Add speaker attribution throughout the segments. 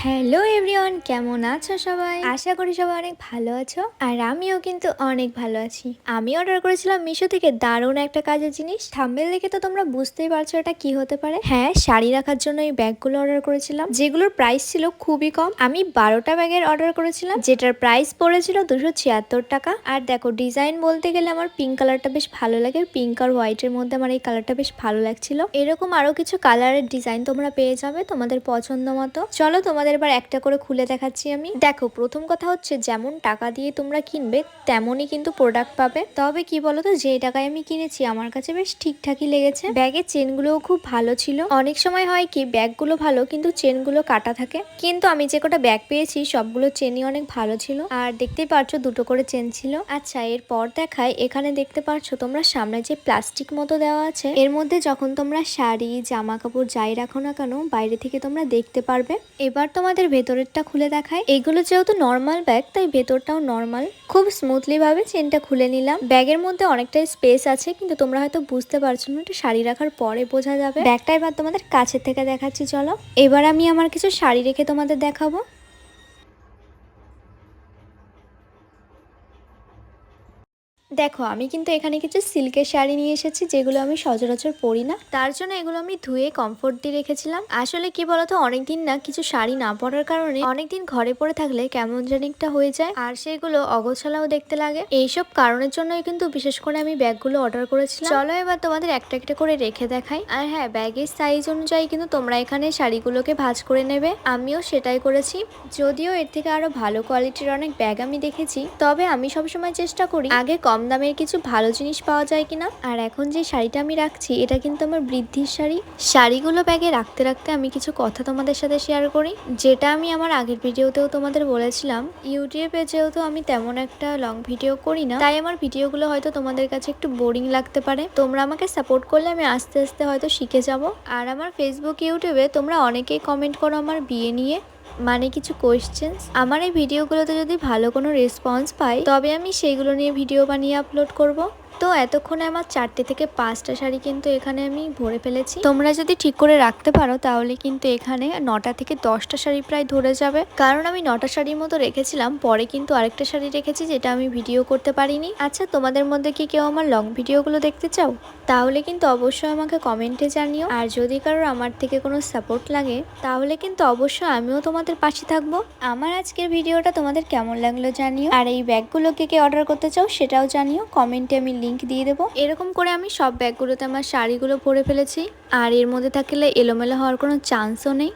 Speaker 1: Hello everyone, কেমন আছো সবাই? আশা করি সবাই অনেক ভালো আছো। আর আমিও কিন্তু অনেক ভালো আছি। আমি অর্ডার করেছিলাম মিশো থেকে দারুণ একটা কাজের জিনিস। থাম্বনেল দেখে তো তোমরা বুঝতেই পারছো এটা কি হতে পারে। হ্যাঁ, শাড়ি রাখার জন্য এই ব্যাগগুলো অর্ডার করেছিলাম, যেগুলোর প্রাইস ছিল খুবই কম। আমি 12টা ব্যাগের অর্ডার করেছিলাম, যেটার প্রাইস পড়েছিল 276 টাকা। আর দেখো, ডিজাইন বলতে গেলে আমার পিঙ্ক কালারটা বেশ ভালো লাগে। পিঙ্ক আর হোয়াইটের মধ্যে আমার এই কালারটা বেশ ভালো লাগছিল। এরকম আরো কিছু কালারের ডিজাইন তোমরা পেয়ে যাবে তোমাদের পছন্দ মতো। চলো তোমাদের এবার একটা করে খুলে দেখাচ্ছি আমি। দেখো, প্রথম কথা হচ্ছে যেমন টাকা দিয়ে তোমরা কিনবে তেমনই কিন্তু প্রোডাক্ট পাবে। তবে কি বলতো, যে টাকায় আমি কিনেছি আমার কাছে বেশ ঠিকঠাকই লেগেছে। ব্যাগের চেনগুলোও খুব ভালো ছিল। অনেক সময় হয় কি, ব্যাগগুলো ভালো কিন্তু চেনগুলো কাটা থাকে, কিন্তু আমি যে কটা ব্যাগ পেয়েছি সবগুলো চেনই অনেক ভালো ছিল। আর দেখতেই পারছো দুটো করে চেন ছিল। আচ্ছা, এরপর দেখায়, এখানে দেখতে পারছো তোমরা সামনে যে প্লাস্টিক মতো দেওয়া আছে, এর মধ্যে যখন তোমরা শাড়ি জামা কাপড় যাই রাখো না কেন বাইরে থেকে তোমরা দেখতে পারবে। এবার তোমাদের ভেতরেরটা খুলে দেখায়। এগুলো যেহেতু নর্মাল ব্যাগ তাই ভেতরটাও নর্মাল। খুব স্মুথলি ভাবে চেনটা খুলে নিলাম। ব্যাগের মধ্যে অনেকটাই স্পেস আছে, কিন্তু তোমরা হয়তো বুঝতে পারছো না, এটা শাড়ি রাখার পরে বোঝা যাবে। ব্যাগটা এবার তোমাদের কাছের থেকে দেখাচ্ছি চলো। এবার আমি আমার কিছু শাড়ি রেখে তোমাদের দেখাবো। দেখো, আমি কিন্তু এখানে কিছু সিল্কের শাড়ি নিয়ে এসেছি, যেগুলো আমি সচরাচর পরি না। তার জন্য এগুলো আমি ধুয়ে কমফোর্ট দিয়ে রেখেছিলাম। আসলে কি বলতো, অনেকদিন না কিছু শাড়ি না পরার কারণে অনেকদিন ঘরে পরে থাকলে কেমন জানি একটা হয়ে যায়, আর সেগুলো অগোছালাও দেখতে লাগে। এইসব কারণের জন্যই কিন্তু বিশেষ করে আমি ব্যাগগুলো অর্ডার করেছিলাম। চলো এবার তোমাদের একটা একটা করে রেখে দেখাই। আর হ্যাঁ, ব্যাগের সাইজ অনুযায়ী কিন্তু তোমরা এখানে শাড়িগুলোকে ভাঁজ করে নেবে। আমিও সেটাই করেছি। যদিও এর থেকে আরো ভালো কোয়ালিটির অনেক ব্যাগ আমি দেখেছি, তবে আমি সবসময় চেষ্টা করি আগে কম দামের কিছু ভালো জিনিস পাওয়া যায় কিনা। আর এখন যে শাড়িটা আমি রাখছি এটা কিন্তু আমার বৃদ্ধির শাড়ি। শাড়িগুলো ব্যাগে রাখতে রাখতে আমি কিছু কথা তোমাদের সাথে শেয়ার করি, যেটা আমি আমার আগের ভিডিওতেও তোমাদের বলেছিলাম। ইউটিউবে যেহেতু আমি তেমন একটা লং ভিডিও করি না, তাই আমার ভিডিওগুলো হয়তো তোমাদের কাছে একটু বোরিং লাগতে পারে। তোমরা আমাকে সাপোর্ট করলে আমি আস্তে আস্তে হয়তো শিখে যাব। আর আমার ফেসবুক ইউটিউবে তোমরা অনেকেই কমেন্ট করো আমার বিয়ে নিয়ে, মানে কিছু কোয়েশ্চেন্স। আমার এই ভিডিওগুলোতে যদি ভালো কোনো রেসপন্স পাই তবে আমি সেইগুলো নিয়ে ভিডিও বানিয়ে আপলোড করব। তো এতক্ষণে আমার 4টে থেকে 5টা শাড়ি কিন্তু এখানে আমি ভরে ফেলেছি। তোমরা যদি ঠিক করে রাখতে পারো তাহলে কিন্তু এখানে 9টা থেকে 10টা শাড়ি প্রায় ধরে যাবে। কারণ আমি 9টা শাড়ির মতো রেখেছিলাম, পরে কিন্তু আরেকটা শাড়ি রেখেছি যেটা আমি ভিডিও করতে পারিনি। আচ্ছা, তোমাদের মধ্যে কি কেউ আমার লং ভিডিওগুলো দেখতে চাও? তাহলে কিন্তু অবশ্যই আমাকে কমেন্টে জানিও। আর যদি কারোর আমার থেকে কোনো সাপোর্ট লাগে তাহলে কিন্তু অবশ্যই আমিও তোমাদের পাশে থাকবো। আমার আজকের ভিডিওটা তোমাদের কেমন লাগলো জানিও। আর এই ব্যাগগুলোকে কে অর্ডার করতে চাও সেটাও জানিও, কমেন্টে আমি লিংক দিয়ে দেবো। এরকম করে আমি সব ব্যাগগুলোতে আমার শাড়িগুলো ভরে ফেলেছি, আর এর মধ্যে থাকলে এলোমেলো হওয়ার কোনো চান্সও নেই।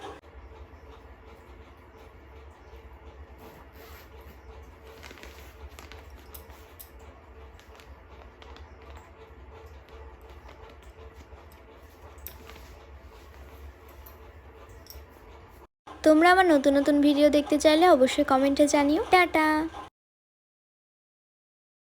Speaker 1: তোমরা আমার নতুন নতুন ভিডিও দেখতে চাইলে অবশ্যই কমেন্টে জানিও। টাটা।